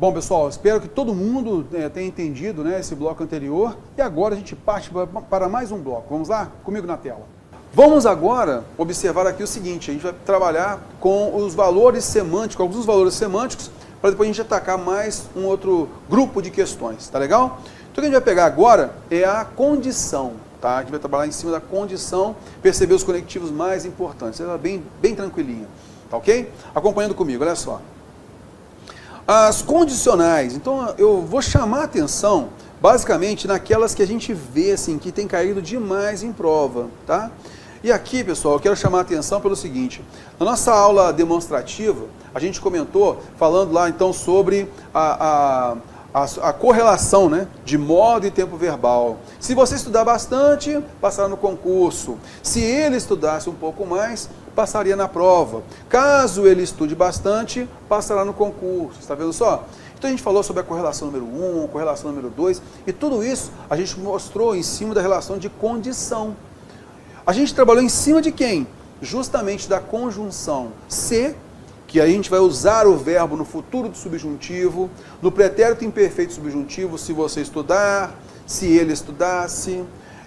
Bom, pessoal, espero que todo mundo tenha entendido, né, esse bloco anterior. E agora a gente parte para mais um bloco. Vamos lá? Comigo na tela. Vamos agora observar aqui o seguinte, a gente vai trabalhar com os valores semânticos, alguns valores semânticos, para depois a gente atacar mais um outro grupo de questões, tá legal? Então o que a gente vai pegar agora é a condição, tá? A gente vai trabalhar em cima da condição, perceber os conectivos mais importantes, ela é bem tranquilinha, tá ok? Acompanhando comigo, olha só. As condicionais, então eu vou chamar a atenção basicamente naquelas que a gente vê assim, que tem caído demais em prova, tá? E aqui, pessoal, eu quero chamar a atenção pelo seguinte, na nossa aula demonstrativa, a gente comentou, falando lá então sobre a correlação, né, de modo e tempo verbal. Se você estudar bastante, passará no concurso. Se ele estudasse um pouco mais, passaria na prova. Caso ele estude bastante, passará no concurso. Está vendo só? Então a gente falou sobre a correlação número 1, correlação número 2, e tudo isso a gente mostrou em cima da relação de condição. A gente trabalhou em cima de quem? Justamente da conjunção se, que a gente vai usar o verbo no futuro do subjuntivo, no pretérito imperfeito subjuntivo, se você estudar, se ele estudasse.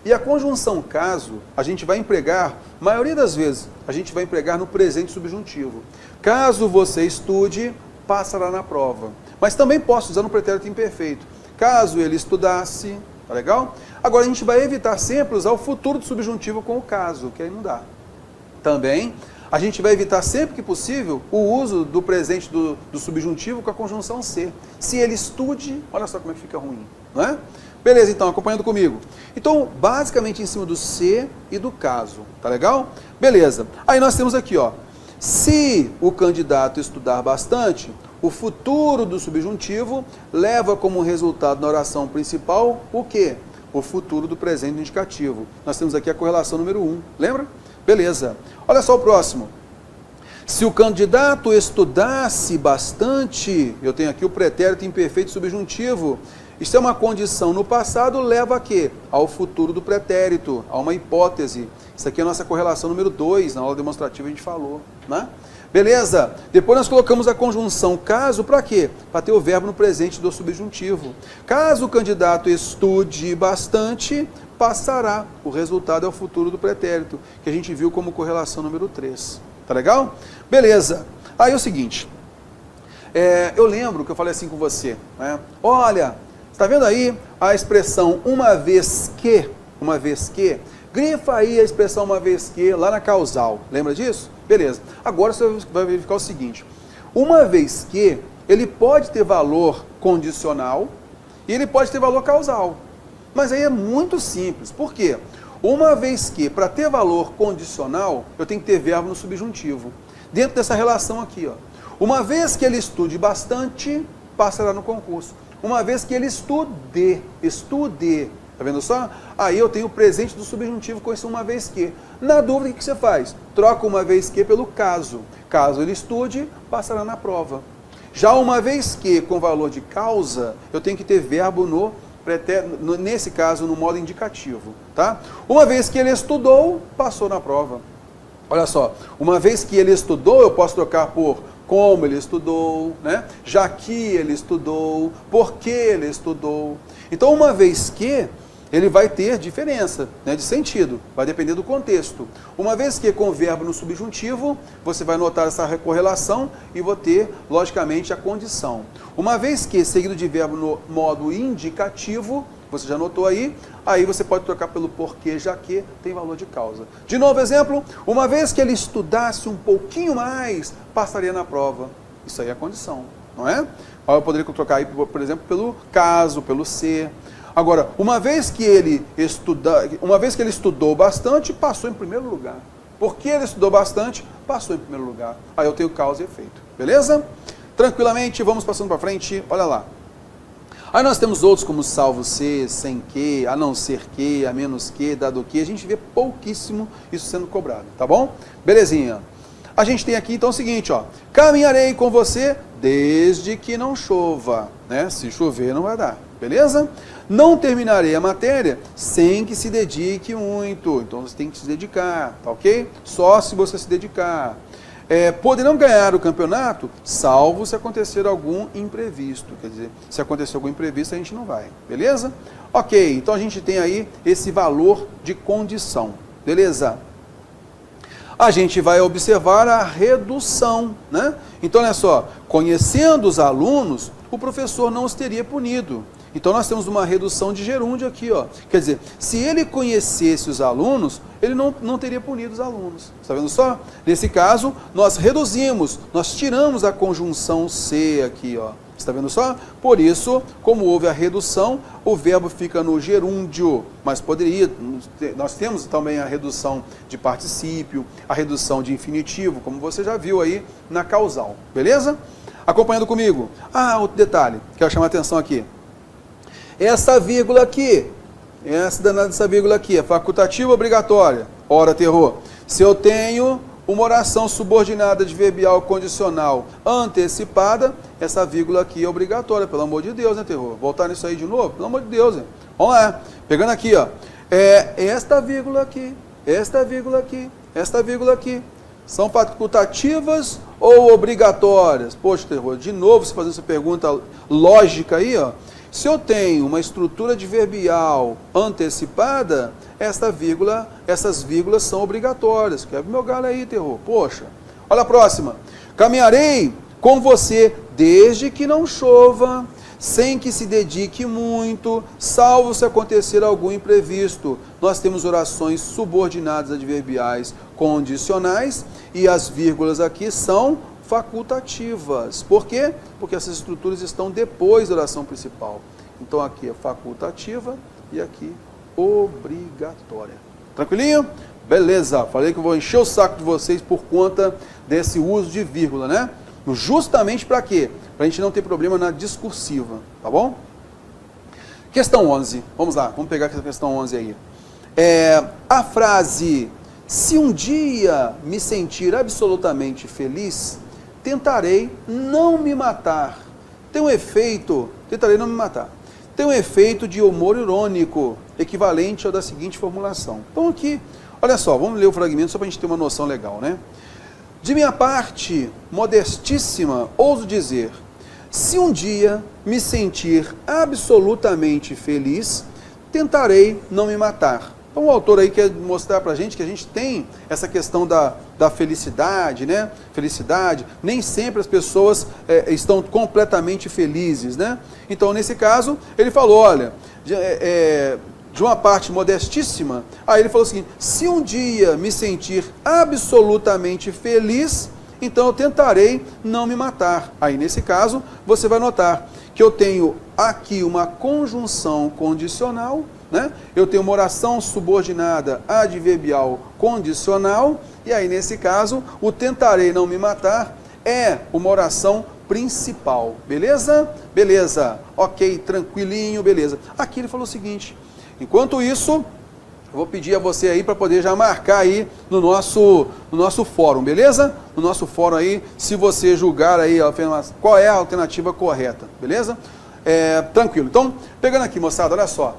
E a conjunção caso, a gente vai empregar, maioria das vezes, a gente vai empregar no presente subjuntivo. Caso você estude, passará na prova. Mas também posso usar no pretérito imperfeito. Caso ele estudasse, tá legal? Agora a gente vai evitar sempre usar o futuro do subjuntivo com o caso, que aí não dá. Também a gente vai evitar sempre que possível o uso do presente do subjuntivo com a conjunção se. Se ele estude, olha só como é que fica ruim, não é? Beleza, então, acompanhando comigo. Então, basicamente em cima do se e do caso, tá legal? Beleza. Aí nós temos aqui, ó, se o candidato estudar bastante, o futuro do subjuntivo leva como resultado na oração principal o quê? O futuro do presente indicativo. Nós temos aqui a correlação número 1, lembra? Beleza. Olha só o próximo. Se o candidato estudasse bastante, eu tenho aqui o pretérito imperfeito subjuntivo. Isso é uma condição no passado, leva a quê? Ao futuro do pretérito, a uma hipótese. Isso aqui é a nossa correlação número 2, na aula demonstrativa a gente falou, né? Beleza? Depois nós colocamos a conjunção caso para quê? Para ter o verbo no presente do subjuntivo. Caso o candidato estude bastante, passará. O resultado é o futuro do pretérito, que a gente viu como correlação número 3. Tá legal? Beleza. Aí é o seguinte, eu lembro que eu falei assim com você, né? Olha, está vendo aí a expressão uma vez que, grifa aí a expressão uma vez que, lá na causal. Lembra disso? Beleza. Agora você vai verificar o seguinte, uma vez que, ele pode ter valor condicional e ele pode ter valor causal. Mas aí é muito simples. Por quê? Uma vez que, para ter valor condicional, eu tenho que ter verbo no subjuntivo. Dentro dessa relação aqui, ó. Uma vez que ele estude bastante, passará no concurso. Uma vez que ele estude, tá vendo só? Aí eu tenho o presente do subjuntivo com esse uma vez que. Na dúvida, o que você faz? Troca uma vez que pelo caso. Caso ele estude, passará na prova. Já uma vez que, com valor de causa, eu tenho que ter verbo nesse caso, no modo indicativo, tá? Uma vez que ele estudou, passou na prova. Olha só, uma vez que ele estudou, eu posso trocar por como ele estudou, né? Já que ele estudou, porque ele estudou. Então, uma vez que, ele vai ter diferença, né, de sentido, vai depender do contexto. Uma vez que com o verbo no subjuntivo, você vai notar essa correlação e vou ter, logicamente, a condição. Uma vez que seguido de verbo no modo indicativo, você já notou aí você pode trocar pelo porquê, já que tem valor de causa. De novo, exemplo, uma vez que ele estudasse um pouquinho mais, passaria na prova. Isso aí é a condição, não é? Eu poderia trocar aí, por exemplo, pelo caso, pelo se. Agora, uma vez que ele estudou bastante, passou em primeiro lugar. Porque ele estudou bastante, passou em primeiro lugar. Aí eu tenho causa e efeito. Beleza? Tranquilamente, vamos passando para frente. Olha lá. Aí nós temos outros como salvo se, sem que, a não ser que, a menos que, dado que. A gente vê pouquíssimo isso sendo cobrado, tá bom? Belezinha. A gente tem aqui então o seguinte, ó. Caminharei com você desde que não chova, né? Se chover não vai dar, beleza? Não terminarei a matéria sem que se dedique muito. Então você tem que se dedicar, tá ok? Só se você se dedicar. poderão ganhar o campeonato, salvo se acontecer algum imprevisto. Quer dizer, se acontecer algum imprevisto, a gente não vai. Beleza? Ok, então a gente tem aí esse valor de condição. Beleza? A gente vai observar a redução, né? Então, olha só, conhecendo os alunos, o professor não os teria punido. Então, nós temos uma redução de gerúndio aqui, ó. Quer dizer, se ele conhecesse os alunos, ele não teria punido os alunos. Está vendo só? Nesse caso, nós reduzimos, nós tiramos a conjunção C aqui, ó. Está vendo só? Por isso, como houve a redução, o verbo fica no gerúndio, mas poderia, nós temos também a redução de particípio, a redução de infinitivo, como você já viu aí na causal, beleza? Acompanhando comigo. Outro detalhe, quero chamar a atenção aqui. Essa vírgula aqui, essa vírgula aqui, é facultativa ou obrigatória? Ora, terror. Se eu tenho uma oração subordinada adverbial condicional antecipada, essa vírgula aqui é obrigatória, pelo amor de Deus, né, terror? Voltar nisso aí de novo? Pelo amor de Deus, né? Vamos lá. Pegando aqui, ó. Esta vírgula aqui, esta vírgula aqui, esta vírgula aqui. São facultativas ou obrigatórias? Poxa, terror, de novo você fazendo essa pergunta lógica aí, ó. Se eu tenho uma estrutura adverbial antecipada, essas vírgulas são obrigatórias. Quebra meu galho aí, terror. Poxa. Olha a próxima. Caminharei com você desde que não chova, sem que se dedique muito, salvo se acontecer algum imprevisto. Nós temos orações subordinadas adverbiais condicionais e as vírgulas aqui são facultativas. Por quê? Porque essas estruturas estão depois da oração principal. Então aqui é facultativa e aqui obrigatória. Tranquilinho? Beleza. Falei que eu vou encher o saco de vocês por conta desse uso de vírgula, né? Justamente para quê? Para a gente não ter problema na discursiva, tá bom? Questão 11. Vamos lá, vamos pegar essa questão 11 aí. A frase, se um dia me sentir absolutamente feliz, tentarei não me matar. Tem um efeito, tentarei não me matar. Tem um efeito de humor irônico, equivalente ao da seguinte formulação. Então aqui, olha só, vamos ler o fragmento só para a gente ter uma noção legal, né? De minha parte, modestíssima, ouso dizer, se um dia me sentir absolutamente feliz, tentarei não me matar. Então o autor aí quer mostrar para a gente que a gente tem essa questão da felicidade, né? Felicidade, nem sempre as pessoas estão completamente felizes, né? Então nesse caso, ele falou, olha, de uma parte modestíssima, aí ele falou o seguinte, se um dia me sentir absolutamente feliz, então eu tentarei não me matar. Aí nesse caso, você vai notar que eu tenho aqui uma conjunção condicional, né? Eu tenho uma oração subordinada adverbial condicional, e aí nesse caso, o tentarei não me matar é uma oração principal, beleza? Beleza, ok, tranquilinho, beleza. Aqui ele falou o seguinte, enquanto isso, eu vou pedir a você aí para poder já marcar aí no nosso fórum, beleza? No nosso fórum aí, se você julgar aí qual é a alternativa correta, beleza? Tranquilo. Então, pegando aqui, moçada, olha só.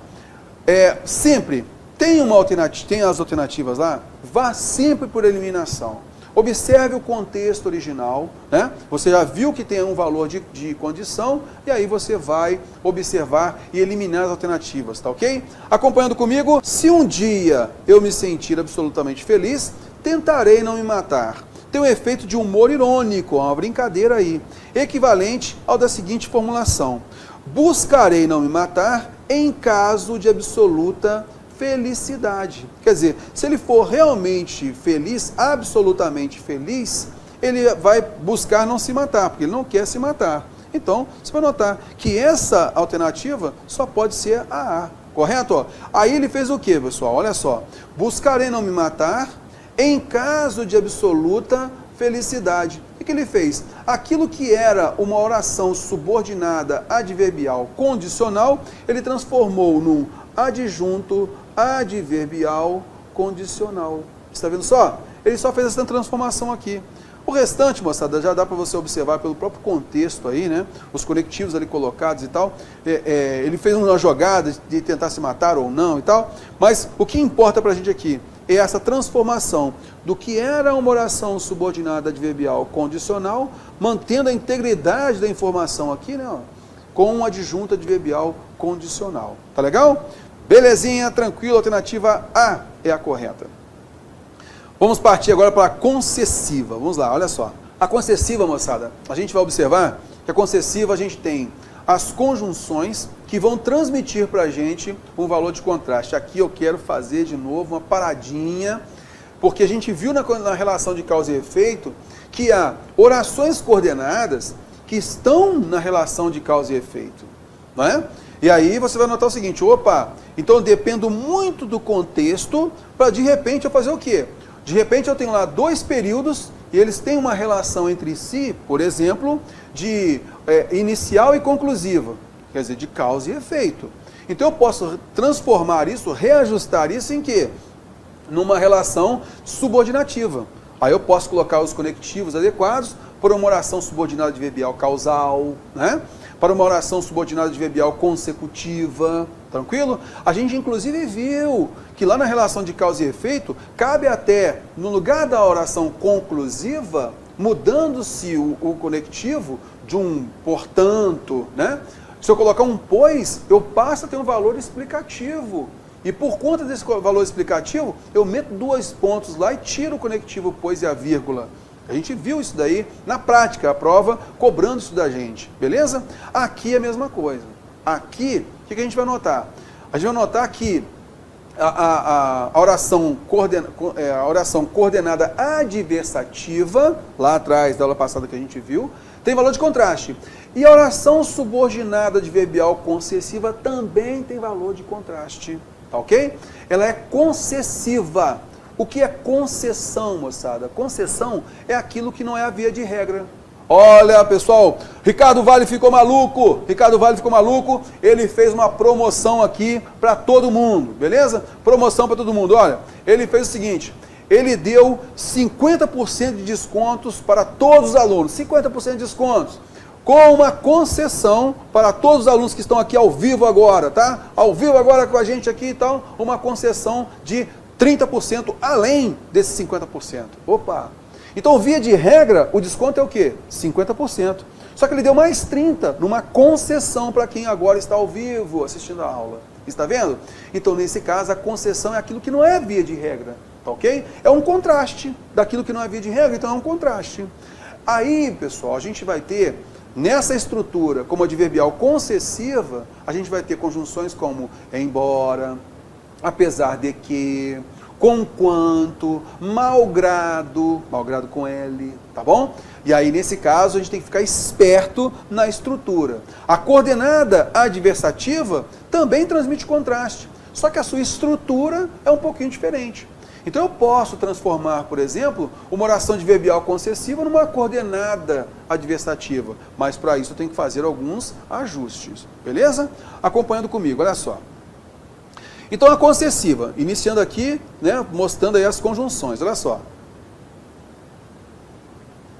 Sempre tem uma alternativa, tem as alternativas lá, vá sempre por eliminação. Observe o contexto original, né? Você já viu que tem um valor de condição, e aí você vai observar e eliminar as alternativas, tá ok? Acompanhando comigo, se um dia eu me sentir absolutamente feliz, tentarei não me matar. Tem um efeito de humor irônico, uma brincadeira aí, equivalente ao da seguinte formulação. Buscarei não me matar em caso de absoluta felicidade. Quer dizer, se ele for realmente feliz, absolutamente feliz, ele vai buscar não se matar, porque ele não quer se matar. Então, você vai notar que essa alternativa só pode ser a A, correto? Aí ele fez o quê, pessoal? Olha só. Buscarei não me matar em caso de absoluta felicidade. O que ele fez? Aquilo que era uma oração subordinada adverbial condicional, ele transformou num adjunto adverbial condicional. Está vendo só? Ele só fez essa transformação aqui. O restante, moçada, já dá para você observar pelo próprio contexto aí, né? Os conectivos ali colocados e tal. Ele fez uma jogada de tentar se matar ou não e tal. Mas o que importa para a gente aqui é essa transformação do que era uma oração subordinada adverbial condicional, mantendo a integridade da informação aqui, né, ó, com uma adjunta adverbial condicional. Tá legal? Belezinha, tranquilo, alternativa A é a correta. Vamos partir agora para a concessiva. Vamos lá, olha só. A concessiva, moçada, a gente vai observar que a concessiva a gente tem as conjunções que vão transmitir para a gente um valor de contraste. Aqui eu quero fazer de novo uma paradinha, porque a gente viu na relação de causa e efeito que há orações coordenadas que estão na relação de causa e efeito, não é? E aí você vai notar o seguinte, opa, então eu dependo muito do contexto para de repente eu fazer o quê? De repente eu tenho lá dois períodos e eles têm uma relação entre si, por exemplo, de inicial e conclusiva, quer dizer, de causa e efeito. Então eu posso transformar isso, reajustar isso em quê? Numa relação subordinativa. Aí eu posso colocar os conectivos adequados para uma oração subordinada adverbial causal, né? Para uma oração subordinada adverbial consecutiva, tranquilo? A gente inclusive viu que lá na relação de causa e efeito, cabe até, no lugar da oração conclusiva, mudando-se o conectivo de um portanto, né? Se eu colocar um pois, eu passo a ter um valor explicativo. E por conta desse valor explicativo, eu meto 2 pontos lá e tiro o conectivo pois e a vírgula. A gente viu isso daí na prática, a prova cobrando isso da gente, beleza? Aqui é a mesma coisa. Aqui, o que a gente vai notar? A gente vai notar que a oração coordenada adversativa, lá atrás da aula passada que a gente viu, tem valor de contraste. E a oração subordinada adverbial concessiva também tem valor de contraste, tá ok? Ela é concessiva. O que é concessão, moçada? Concessão é aquilo que não é a via de regra. Olha, pessoal, Ricardo Vale ficou maluco. Ricardo Vale ficou maluco. Ele fez uma promoção aqui para todo mundo, beleza? Promoção para todo mundo. Olha, ele fez o seguinte, ele deu 50% de descontos para todos os alunos. 50% de descontos. Com uma concessão para todos os alunos que estão aqui ao vivo agora, tá? Ao vivo agora com a gente aqui e tal, uma concessão de 30% além desses 50%. Opa! Então, via de regra, o desconto é o quê? 50%. Só que ele deu mais 30% numa concessão para quem agora está ao vivo assistindo a aula. Está vendo? Então, nesse caso, a concessão é aquilo que não é via de regra. Tá ok? É um contraste daquilo que não é via de regra, então é um contraste. Aí, pessoal, a gente vai ter, nessa estrutura, como adverbial concessiva, a gente vai ter conjunções como embora, apesar de que, conquanto, malgrado com L, tá bom? E aí, nesse caso, a gente tem que ficar esperto na estrutura. A coordenada adversativa também transmite contraste, só que a sua estrutura é um pouquinho diferente. Então, eu posso transformar, por exemplo, uma oração adverbial concessiva numa coordenada adversativa, mas para isso eu tenho que fazer alguns ajustes, beleza? Acompanhando comigo, olha só. Então, a concessiva, iniciando aqui, né, mostrando aí as conjunções, olha só.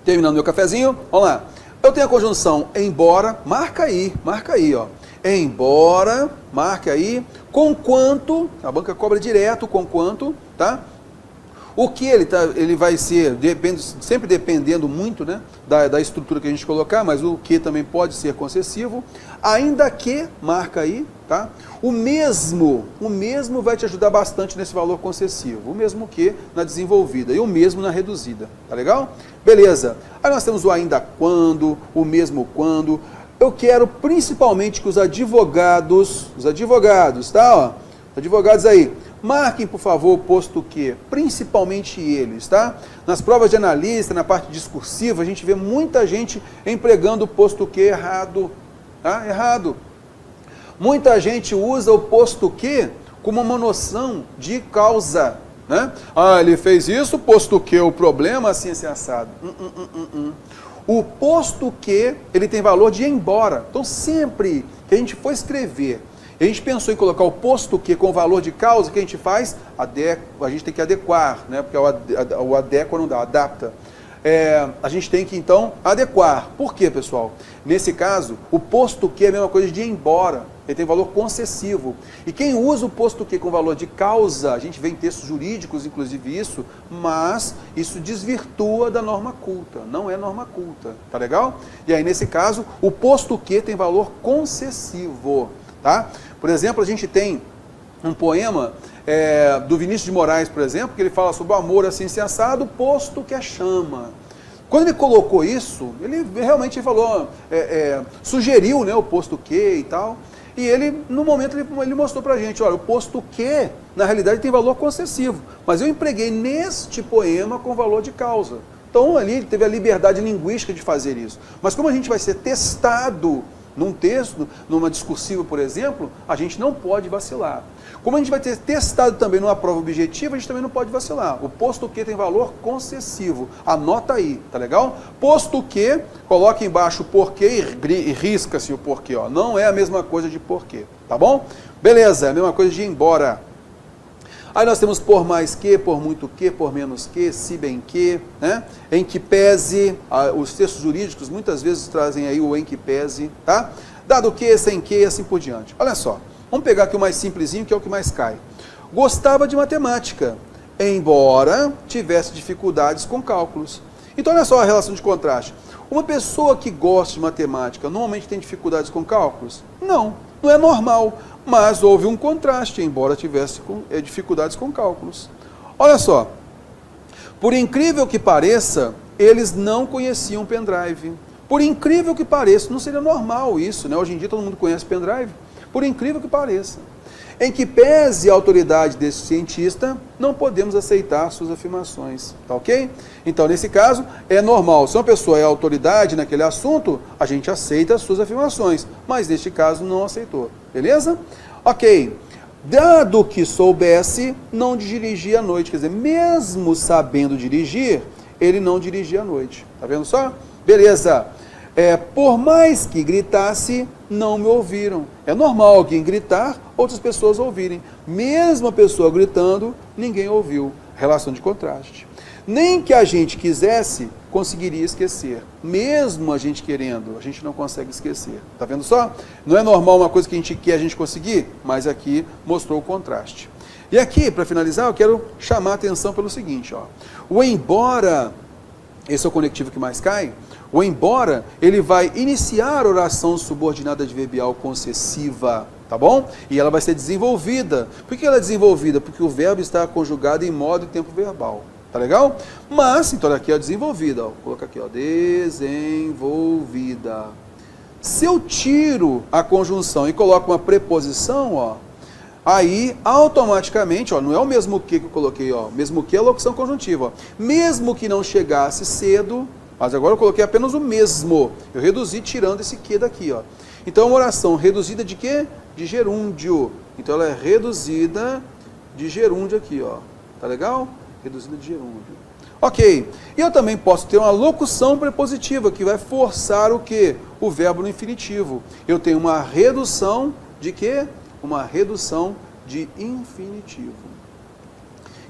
Terminando meu cafezinho, vamos lá. Eu tenho a conjunção embora, marca aí, ó. Embora, marca aí, conquanto, a banca cobra direto, conquanto, tá? O que ele vai ser, sempre dependendo muito, né, da estrutura que a gente colocar, mas o que também pode ser concessivo. Ainda que, marca aí, tá? O mesmo vai te ajudar bastante nesse valor concessivo. O mesmo que na desenvolvida e o mesmo na reduzida. Tá legal? Beleza. Aí nós temos o ainda quando, o mesmo quando. Eu quero principalmente que os advogados, tá? Ó, advogados aí, marquem, por favor, posto que, principalmente eles, tá? Nas provas de analista, na parte discursiva, a gente vê muita gente empregando o posto que errado, tá? Errado. Muita gente usa o posto que como uma noção de causa, né? Ah, ele fez isso, posto que o problema assim é assado. O posto que, ele tem valor de embora. Então, sempre que a gente for escrever, a gente pensou em colocar o posto que com valor de causa, o que a gente faz? A gente tem que adequar, né? Porque o adequa não dá, adapta. a gente tem que, então, adequar. Por quê, pessoal? Nesse caso, o posto que é a mesma coisa de embora. Ele tem valor concessivo. E quem usa o posto que com valor de causa, a gente vê em textos jurídicos, inclusive isso, mas isso desvirtua da norma culta. Não é norma culta. Tá legal? E aí, nesse caso, o posto que tem valor concessivo. Tá? Por exemplo, a gente tem um poema do Vinícius de Moraes, por exemplo, que ele fala sobre o amor assim se assado, posto que é chama. Quando ele colocou isso, ele realmente falou, sugeriu, né, o posto que e tal, e ele, no momento, ele mostrou pra gente, olha, o posto que, na realidade, tem valor concessivo, mas eu empreguei neste poema com valor de causa. Então, ali, ele teve a liberdade linguística de fazer isso. Mas como a gente vai ser testado num texto, numa discursiva, por exemplo, a gente não pode vacilar. Como a gente vai ter testado também numa prova objetiva, a gente também não pode vacilar. O posto que tem valor concessivo. Anota aí, tá legal? Posto que, coloca embaixo o porquê e risca-se o porquê. Ó. Não é a mesma coisa de porquê, tá bom? Beleza, é a mesma coisa de ir embora. Aí nós temos por mais que, por muito que, por menos que, se bem que, né? Em que pese, os textos jurídicos muitas vezes trazem aí o em que pese, tá? Dado que, sem que, assim por diante. Olha só, vamos pegar aqui o mais simplesinho, que é o que mais cai. Gostava de matemática, embora tivesse dificuldades com cálculos. Então olha só a relação de contraste. Uma pessoa que gosta de matemática normalmente tem dificuldades com cálculos? Não, não é normal. Mas houve um contraste, embora tivesse dificuldades com cálculos. Olha só, por incrível que pareça, eles não conheciam pendrive. Por incrível que pareça, não seria normal isso, né? Hoje em dia todo mundo conhece pendrive. Por incrível que pareça. Em que pese a autoridade desse cientista, não podemos aceitar suas afirmações, tá ok? Então, nesse caso, é normal. Se uma pessoa é autoridade naquele assunto, a gente aceita as suas afirmações, mas neste caso não aceitou, beleza? Ok. Dado que soubesse, não dirigia à noite. Quer dizer, mesmo sabendo dirigir, ele não dirigia à noite. Tá vendo só? Beleza. Por mais que gritasse, não me ouviram. É normal alguém gritar, outras pessoas ouvirem. Mesmo a pessoa gritando, ninguém ouviu. Relação de contraste. Nem que a gente quisesse, conseguiria esquecer. Mesmo a gente querendo, a gente não consegue esquecer. Tá vendo só? Não é normal uma coisa que a gente quer a gente conseguir, mas aqui mostrou o contraste. E aqui, para finalizar, eu quero chamar a atenção pelo seguinte, ó. O embora, esse é o conectivo que mais cai, o embora, ele vai iniciar a oração subordinada adverbial concessiva, tá bom? E ela vai ser desenvolvida. Por que ela é desenvolvida? Porque o verbo está conjugado em modo e tempo verbal, tá legal? Mas, então aqui é desenvolvida, ó. Vou colocar aqui, ó, desenvolvida. Se eu tiro a conjunção e coloco uma preposição, ó, aí, automaticamente, ó, não é o mesmo que eu coloquei, ó, mesmo que é a locução conjuntiva, ó. Mesmo que não chegasse cedo, mas agora eu coloquei apenas o mesmo, eu reduzi tirando esse que daqui, ó. Então é uma oração reduzida de quê? De gerúndio. Então ela é reduzida de gerúndio aqui, ó. Tá legal? Reduzida de gerúndio. Ok. E eu também posso ter uma locução prepositiva, que vai forçar o quê? O verbo no infinitivo. Eu tenho uma redução de quê? Uma redução de infinitivo.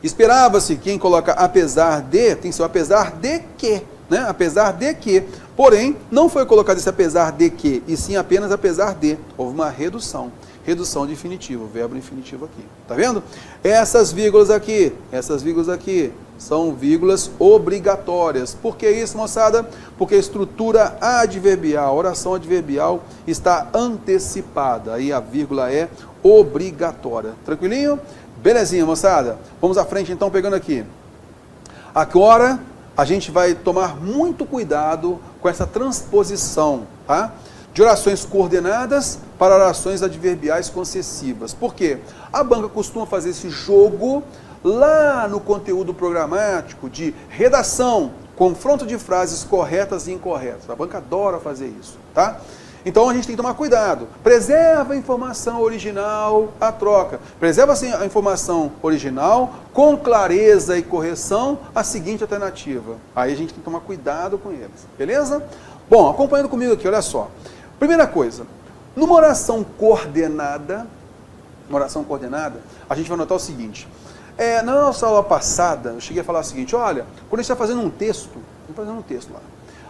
Esperava-se quem coloca apesar de, tem que ser o apesar de que, né? Apesar de que. Porém, não foi colocado esse apesar de que, e sim apenas apesar de. Houve uma redução. Redução de infinitivo, verbo infinitivo aqui. Tá vendo? Essas vírgulas aqui são vírgulas obrigatórias. Por que isso, moçada? Porque a estrutura adverbial, a oração adverbial está antecipada. Aí a vírgula é obrigatória. Tranquilinho? Belezinha, moçada? Vamos à frente então, pegando aqui. Agora, a gente vai tomar muito cuidado com essa transposição, tá? De orações coordenadas para orações adverbiais concessivas. Por quê? A banca costuma fazer esse jogo lá no conteúdo programático de redação, confronto de frases corretas e incorretas. A banca adora fazer isso, tá? Então a gente tem que tomar cuidado. Preserva a informação original à troca. Preserva a informação original com clareza e correção a seguinte alternativa. Aí a gente tem que tomar cuidado com eles. Beleza? Bom, acompanhando comigo aqui, olha só. Primeira coisa, numa oração coordenada, a gente vai notar o seguinte. Na nossa aula passada, eu cheguei a falar o seguinte, olha, quando a gente está fazendo um texto, Vamos fazer um texto lá.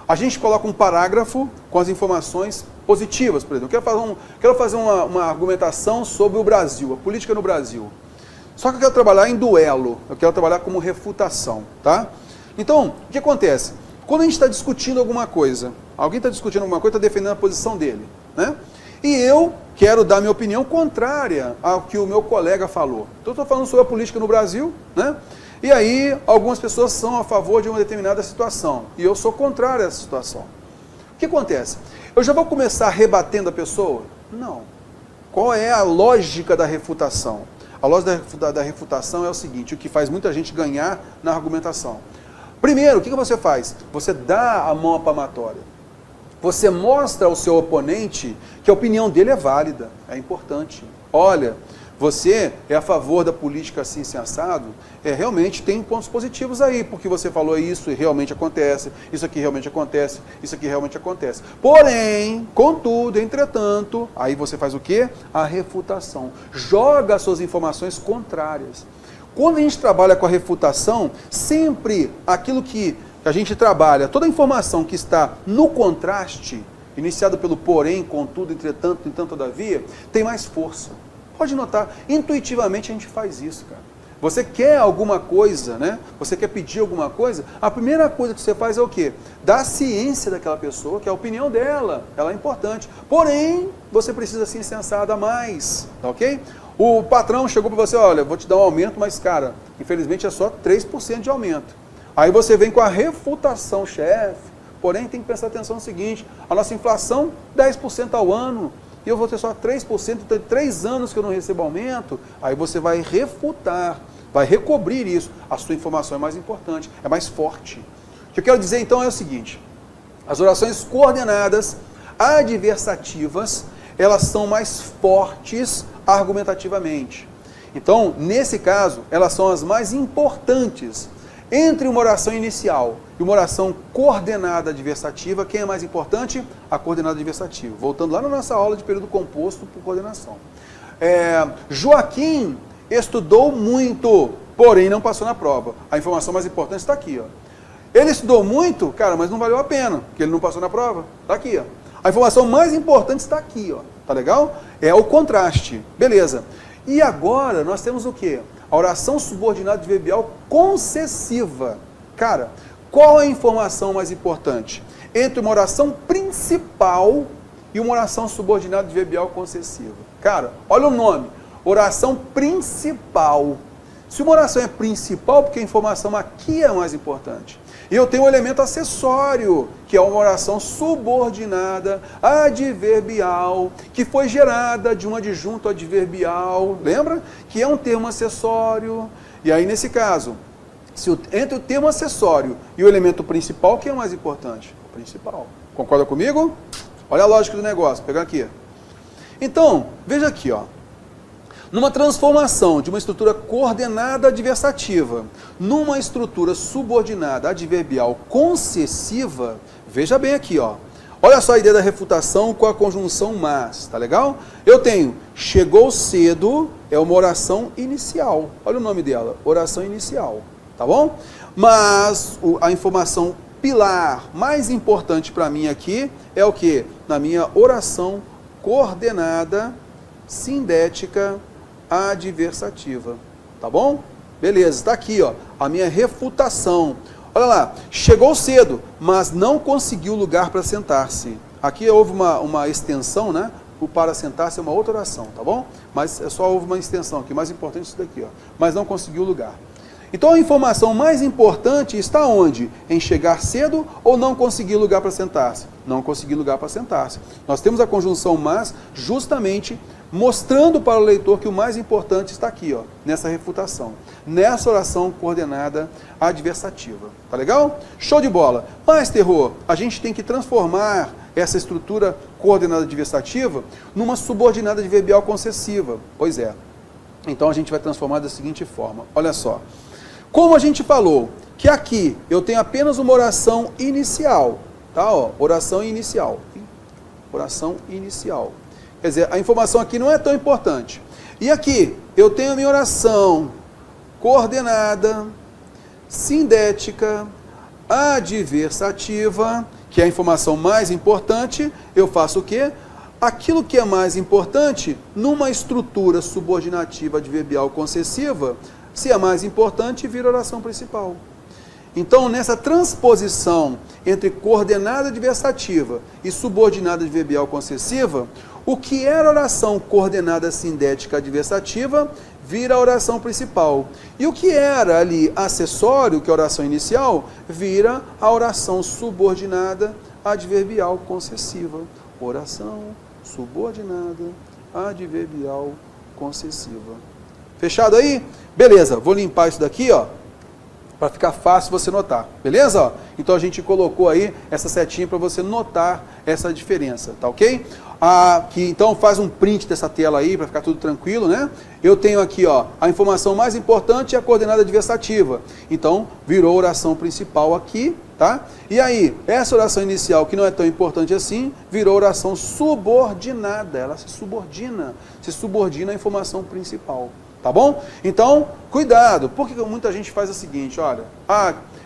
A gente coloca um parágrafo com as informações positivas, por exemplo. Eu quero fazer uma argumentação sobre o Brasil, a política no Brasil. Só que eu quero trabalhar em duelo, eu quero trabalhar como refutação, tá? Então, o que acontece? Quando a gente está discutindo alguma coisa, alguém está discutindo alguma coisa, está defendendo a posição dele, né? E eu quero dar minha opinião contrária ao que o meu colega falou. Então, eu estou falando sobre a política no Brasil, né? E aí, algumas pessoas são a favor de uma determinada situação, e eu sou contrário a essa situação. O que acontece? Eu já vou começar rebatendo a pessoa? Não. Qual é a lógica da refutação? A lógica da refutação é o seguinte, o que faz muita gente ganhar na argumentação. Primeiro, o que você faz? Você dá a mão à palmatória. Você mostra ao seu oponente que a opinião dele é válida, é importante. Olha, você é a favor da política assim, assim, assado, realmente tem pontos positivos aí, porque você falou isso e realmente acontece, isso aqui realmente acontece, isso aqui realmente acontece. Porém, contudo, entretanto, aí você faz o quê? A refutação. Joga as suas informações contrárias. Quando a gente trabalha com a refutação, sempre aquilo que a gente trabalha, toda a informação que está no contraste, iniciado pelo porém, contudo, entretanto, todavia, tem mais força. Pode notar, intuitivamente a gente faz isso, cara. Você quer alguma coisa, né? Você quer pedir alguma coisa, a primeira coisa que você faz é o quê? Dar a ciência daquela pessoa, que é a opinião dela, ela é importante. Porém, você precisa ser sensada a mais, tá ok? O patrão chegou para você, olha, vou te dar um aumento, mas cara, infelizmente é só 3% de aumento. Aí você vem com a refutação, chefe, porém tem que prestar atenção no seguinte, a nossa inflação 10% ao ano, e eu vou ter só 3%, tem 3 anos que eu não recebo aumento, aí você vai refutar, vai recobrir isso. A sua informação é mais importante, é mais forte. O que eu quero dizer então é o seguinte, as orações coordenadas adversativas, elas são mais fortes argumentativamente. Então, nesse caso, elas são as mais importantes. Entre uma oração inicial e uma oração coordenada adversativa, quem é mais importante? A coordenada adversativa. Voltando lá na nossa aula de período composto por coordenação. Joaquim estudou muito, porém não passou na prova. A informação mais importante está aqui, ó. Ele estudou muito, cara, mas não valeu a pena, porque ele não passou na prova. Está aqui, ó. A informação mais importante está aqui, ó. Tá legal? É o contraste. Beleza. E agora nós temos o quê? A oração subordinada adverbial concessiva. Cara, qual é a informação mais importante? Entre uma oração principal e uma oração subordinada adverbial concessiva. Cara, olha o nome. Oração principal. Se uma oração é principal, porque a informação aqui é mais importante. E eu tenho um elemento acessório, que é uma oração subordinada adverbial, que foi gerada de um adjunto adverbial, lembra? Que é um termo acessório. E aí, nesse caso, entre o termo acessório e o elemento principal, quem é mais importante? O principal. Concorda comigo? Olha a lógica do negócio, vou pegar aqui. Então, veja aqui, ó. Numa transformação de uma estrutura coordenada adversativa numa estrutura subordinada adverbial concessiva, veja bem aqui, ó. Olha só a ideia da refutação com a conjunção mas, tá legal? Eu tenho chegou cedo, é uma oração inicial. Olha o nome dela, oração inicial, tá bom? Mas a informação pilar mais importante para mim aqui é o que? Na minha oração coordenada sindética adversativa, tá bom? Beleza, está aqui, ó, a minha refutação. Olha lá, chegou cedo, mas não conseguiu lugar para sentar-se. Aqui houve uma extensão, né? O para sentar-se é uma outra oração, tá bom? Mas só houve uma extensão aqui, mais importante isso daqui, ó. Mas não conseguiu lugar. Então a informação mais importante está onde? Em chegar cedo ou não conseguir lugar para sentar-se? Não conseguir lugar para sentar-se. Nós temos a conjunção mas justamente mostrando para o leitor que o mais importante está aqui, ó, nessa refutação, nessa oração coordenada adversativa. Tá legal? Show de bola. Mas, Terror, a gente tem que transformar essa estrutura coordenada adversativa numa subordinada adverbial concessiva. Pois é. Então a gente vai transformar da seguinte forma. Olha só. Como a gente falou que aqui eu tenho apenas uma oração inicial, tá? Ó, oração inicial. Oração inicial. Quer dizer, a informação aqui não é tão importante. E aqui, eu tenho a minha oração coordenada, sindética, adversativa, que é a informação mais importante, eu faço o quê? Aquilo que é mais importante, numa estrutura subordinativa adverbial concessiva, se é mais importante, vira oração principal. Então, nessa transposição entre coordenada adversativa e subordinada adverbial concessiva, o que era oração coordenada sindética adversativa vira a oração principal. E o que era ali acessório, que é a oração inicial, vira a oração subordinada adverbial concessiva. Oração subordinada adverbial concessiva. Fechado aí? Beleza, vou limpar isso daqui, ó, para ficar fácil você notar, beleza? Então a gente colocou aí essa setinha para você notar essa diferença, tá ok? Então faz um print dessa tela aí para ficar tudo tranquilo, né? Eu tenho aqui, ó, a informação mais importante é a coordenada adversativa. Então virou oração principal aqui, tá? E aí, essa oração inicial, que não é tão importante assim, virou oração subordinada. Ela se subordina à informação principal. Tá bom? Então, cuidado, porque muita gente faz o seguinte, olha,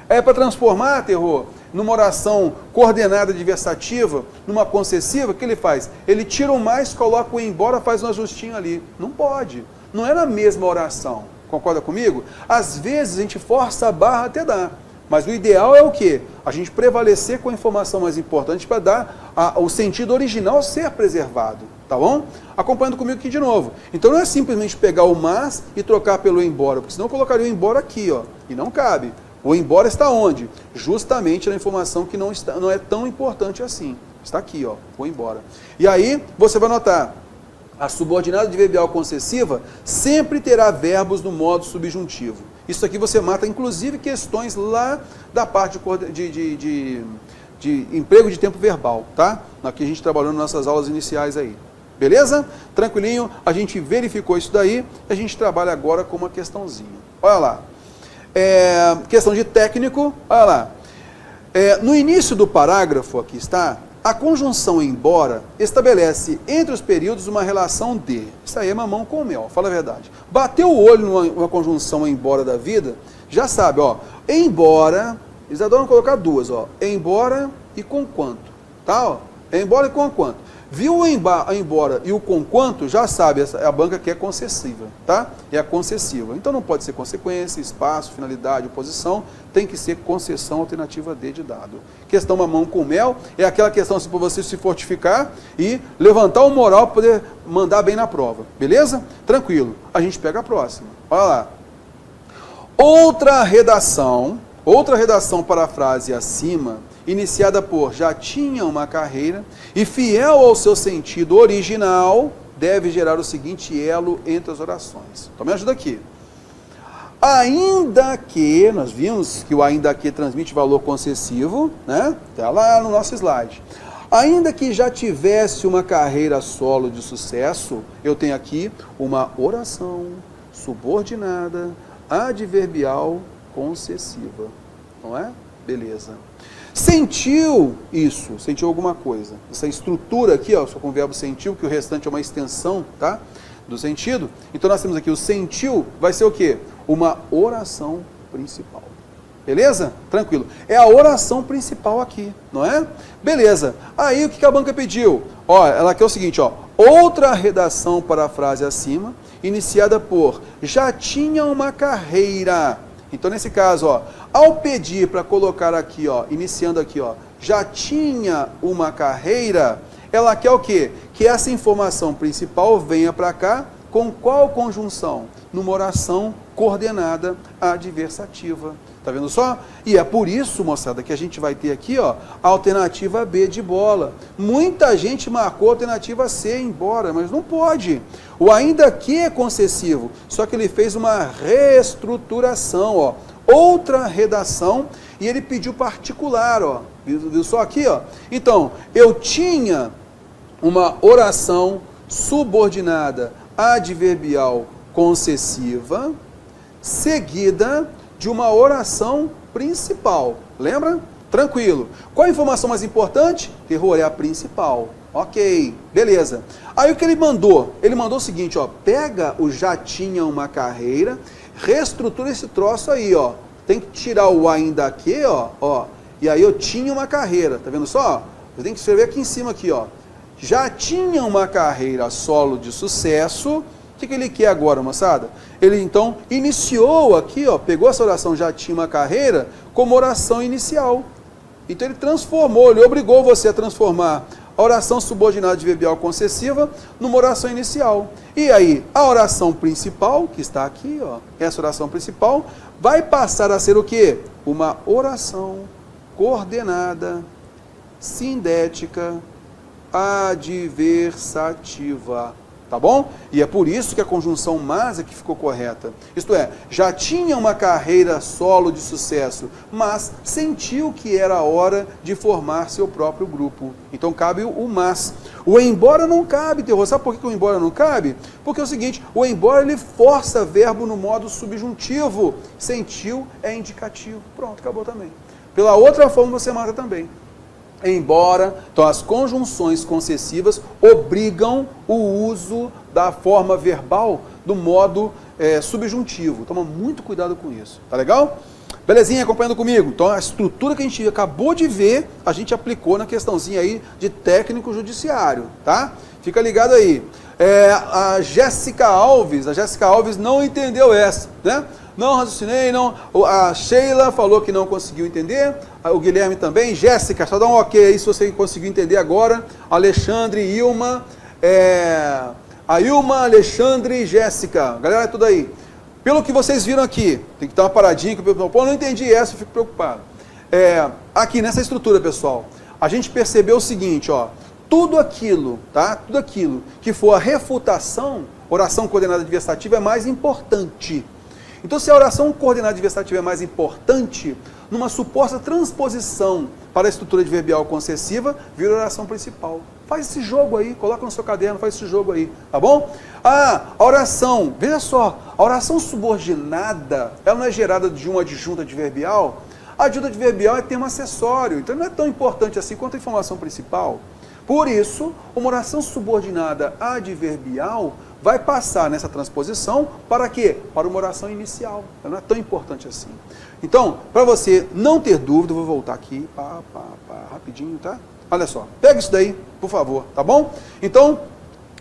é para transformar, terror, numa oração coordenada adversativa, numa concessiva, o que ele faz? Ele tira o mais, coloca o embora, faz um ajustinho ali. Não pode. Não é na mesma oração. Concorda comigo? Às vezes a gente força a barra até dar. Mas o ideal é o quê? A gente prevalecer com a informação mais importante para dar o sentido original ser preservado. Tá bom? Acompanhando comigo aqui de novo. Então não é simplesmente pegar o mas e trocar pelo embora, porque senão eu colocaria o embora aqui, ó, e não cabe. O embora está onde? Justamente na informação que não é tão importante assim. Está aqui, ó, o embora. E aí você vai notar, a subordinada adverbial concessiva sempre terá verbos no modo subjuntivo. Isso aqui você mata, inclusive, questões lá da parte de emprego de tempo verbal, tá? Aqui a gente trabalhou nas nossas aulas iniciais aí. Beleza? Tranquilinho, a gente verificou isso daí, a gente trabalha agora com uma questãozinha. Olha lá. Questão de técnico, olha lá. No início do parágrafo, aqui está, a conjunção embora estabelece entre os períodos uma relação de. Isso aí é mamão com mel, fala a verdade. Bateu o olho numa conjunção embora da vida, já sabe, ó. Embora, eles adoram colocar duas, ó. Embora e conquanto, tá? Ó, embora e conquanto. Viu o embora e o conquanto, já sabe, essa é a banca que é concessiva, tá? É a concessiva. Então não pode ser consequência, espaço, finalidade, oposição, tem que ser concessão alternativa D de dado. Questão mamão com mel é aquela questão assim, para você se fortificar e levantar o moral para poder mandar bem na prova, beleza? Tranquilo. A gente pega a próxima. Olha lá. Outra redação para a frase acima, iniciada por já tinha uma carreira e fiel ao seu sentido original, deve gerar o seguinte elo entre as orações. Então me ajuda aqui. Ainda que, nós vimos que o ainda que transmite valor concessivo, né? Está lá no nosso slide. Ainda que já tivesse uma carreira solo de sucesso, eu tenho aqui uma oração subordinada adverbial concessiva. Não é? Beleza. Sentiu isso, sentiu alguma coisa. Essa estrutura aqui, ó, só com o verbo sentiu, que o restante é uma extensão, tá? Do sentido. Então nós temos aqui o sentiu, vai ser o quê? Uma oração principal. Beleza? Tranquilo. É a oração principal aqui, não é? Beleza. Aí o que a banca pediu? Ó, ela quer o seguinte, ó. Outra redação para a frase acima, iniciada por já tinha uma carreira. Então, nesse caso, ó, ao pedir para colocar aqui, ó, iniciando aqui, ó, já tinha uma carreira, ela quer o quê? Que essa informação principal venha para cá com qual conjunção? Numa oração coordenada adversativa. Tá vendo só? E é por isso, moçada, que a gente vai ter aqui, ó, a alternativa B de bola. Muita gente marcou a alternativa C embora, mas não pode. O ainda que é concessivo, só que ele fez uma reestruturação, ó, outra redação, e ele pediu particular, ó. Viu só aqui, ó? Então, eu tinha uma oração subordinada adverbial concessiva, seguida de uma oração principal. Lembra? Tranquilo. Qual a informação mais importante? Terror, é a principal. Ok, beleza. Aí o que ele mandou? Ele mandou o seguinte, ó, pega o já tinha uma carreira, reestrutura esse troço aí, ó. tem que tirar o ainda que, ó, e aí eu tinha uma carreira, tá vendo só? Eu tenho que escrever aqui em cima, aqui, ó. Já tinha uma carreira solo de sucesso. O que ele quer agora, moçada? Ele então iniciou aqui, ó, pegou essa oração já tinha uma carreira como oração inicial. Então ele transformou, ele obrigou você a transformar a oração subordinada adverbial concessiva numa oração inicial. E aí, a oração principal, que está aqui, ó, essa oração principal, vai passar a ser o quê? Uma oração coordenada, sindética, adversativa. Tá bom? E é por isso que a conjunção mas é que ficou correta. Isto é, já tinha uma carreira solo de sucesso, mas sentiu que era a hora de formar seu próprio grupo. Então cabe o mas. O embora não cabe, terror. Sabe por que o embora não cabe? Porque é o seguinte, o embora ele força verbo no modo subjuntivo. Sentiu é indicativo. Pronto, acabou também. Pela outra forma você mata também. Embora, então as conjunções concessivas obrigam o uso da forma verbal do modo subjuntivo. Toma muito cuidado com isso, tá legal? Belezinha, acompanhando comigo? Então a estrutura que a gente acabou de ver, a gente aplicou na questãozinha aí de técnico judiciário, tá? Fica ligado aí. A Jéssica Alves não entendeu essa, né? Não raciocinei, não. A Sheila falou que não conseguiu entender. O Guilherme também. Jéssica, só dá um ok aí se você conseguiu entender agora. Alexandre, Ilma. A Ilma, Alexandre e Jéssica. Galera, é tudo aí. Pelo que vocês viram aqui, tem que dar uma paradinha. Pô, não entendi essa, eu fico preocupado. Aqui nessa estrutura, pessoal, a gente percebeu o seguinte, ó. Tudo aquilo, tá? Tudo aquilo que for a refutação, oração coordenada adversativa é mais importante. Então, se a oração coordenada adversativa é mais importante, numa suposta transposição para a estrutura adverbial concessiva, vira a oração principal. Faz esse jogo aí, coloca no seu caderno, faz esse jogo aí, tá bom? A oração, veja só, a oração subordinada, ela não é gerada de um adjunto adverbial? A adjunto adverbial é termo acessório, então não é tão importante assim quanto a informação principal. Por isso, uma oração subordinada adverbial vai passar nessa transposição para quê? Para uma oração inicial. Ela não é tão importante assim. Então, para você não ter dúvida, eu vou voltar aqui, rapidinho, tá? Olha só, pega isso daí, por favor, tá bom? Então,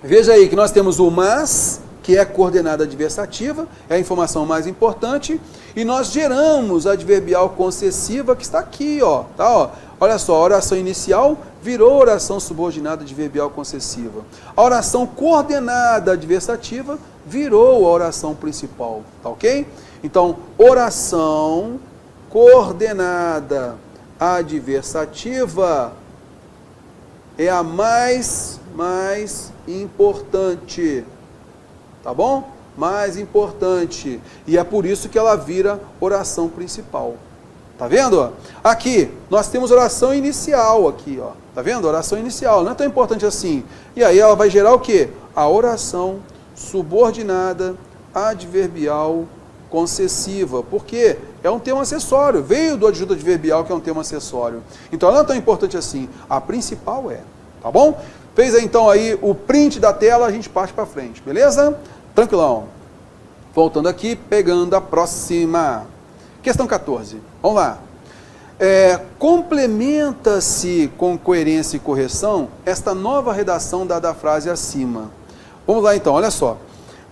veja aí que nós temos o mas, que é a coordenada adversativa, é a informação mais importante, e nós geramos a adverbial concessiva, que está aqui, ó, tá, ó. Olha só, a oração inicial virou oração subordinada adverbial concessiva. A oração coordenada adversativa virou a oração principal, tá ok? Então, oração coordenada adversativa é a mais importante, tá bom? Mais importante. E é por isso que ela vira oração principal. Tá vendo? Aqui, nós temos oração inicial aqui, ó. Tá vendo? Oração inicial, não é tão importante assim. E aí ela vai gerar o quê? A oração subordinada adverbial concessiva. Porque é um termo acessório. Veio do adjunto adverbial, que é um termo acessório. Então ela não é tão importante assim. A principal é. Tá bom? Fez aí, então aí o print da tela, a gente parte para frente. Beleza? Tranquilão. Voltando aqui, pegando a próxima. Questão 14. Vamos lá. Complementa-se com coerência e correção esta nova redação da frase acima. Vamos lá então, olha só.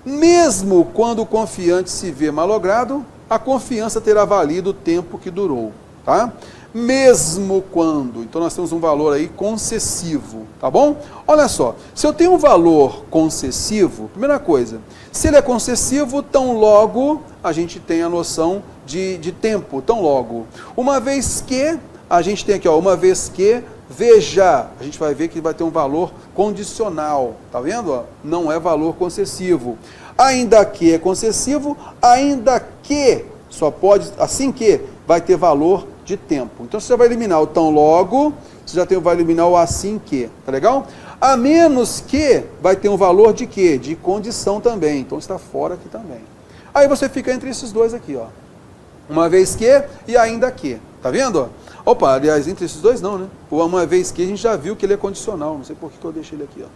Mesmo quando o confiante se vê malogrado, a confiança terá valido o tempo que durou. Tá? Mesmo quando. Então nós temos um valor aí concessivo. Tá bom? Olha só. Se eu tenho um valor concessivo, primeira coisa, se ele é concessivo, tão logo a gente tem a noção de tempo, tão logo. Uma vez que, a gente tem aqui, ó, uma vez que, veja, a gente vai ver que vai ter um valor condicional, tá vendo? Ó? Não é valor concessivo. Ainda que é concessivo, ainda que, só pode, assim que, vai ter valor de tempo. Então você vai eliminar o tão logo, você já vai eliminar o assim que, tá legal? A menos que, vai ter um valor de quê? De condição também, então está fora aqui também. Aí você fica entre esses dois aqui, ó. Uma vez que e ainda que. Tá vendo? Opa, aliás, entre esses dois não, né? Uma vez que a gente já viu que ele é condicional. Não sei por que eu deixei ele aqui, ó.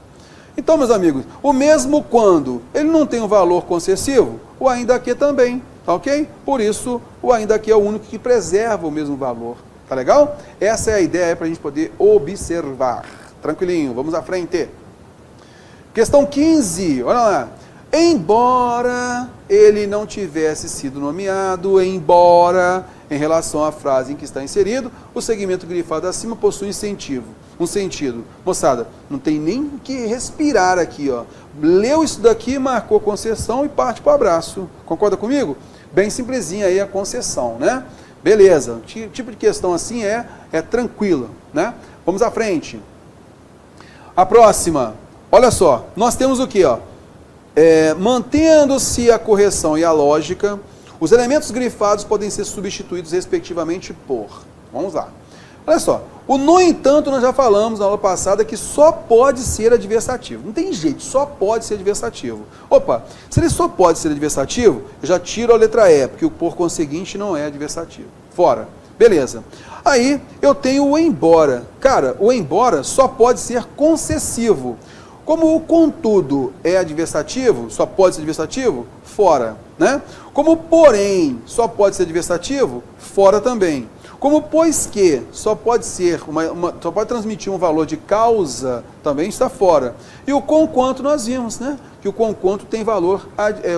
Então, meus amigos, o mesmo quando ele não tem um valor concessivo, o ainda que também. ok? Por isso, o ainda que é o único que preserva o mesmo valor. Tá legal? Essa é a ideia para a gente poder observar. Tranquilinho, vamos à frente. Questão 15, olha lá. Embora ele não tivesse sido nomeado, embora, em relação à frase em que está inserido, o segmento grifado acima possui um sentido. Moçada, não tem nem o que respirar aqui, ó. Leu isso daqui, marcou concessão e parte para o abraço. Concorda comigo? Bem simplesinha aí a concessão, né? Beleza, tipo de questão assim é tranquila, né? Vamos à frente. A próxima, olha só, nós temos o que, ó? Mantendo-se a correção e a lógica, os elementos grifados podem ser substituídos respectivamente por. Vamos lá. Olha só, o no entanto nós já falamos na aula passada que só pode ser adversativo. Não tem jeito, só pode ser adversativo. Opa, se ele só pode ser adversativo, eu já tiro a letra E, porque o por conseguinte não é adversativo. Fora. Beleza. Aí eu tenho o embora. Cara, o embora só pode ser concessivo. Como o contudo é adversativo, só pode ser adversativo, fora, né? Como porém só pode ser adversativo, fora também. Como pois que só pode ser só pode transmitir um valor de causa, também está fora. E o conquanto nós vimos, né? Que o conquanto tem valor,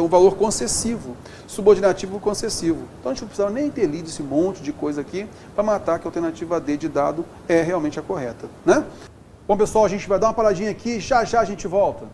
um valor concessivo, subordinativo concessivo. Então a gente não precisava nem ter lido esse monte de coisa aqui para matar que a alternativa D de dado é realmente a correta, né? Bom, pessoal, a gente vai dar uma paradinha aqui, já já a gente volta.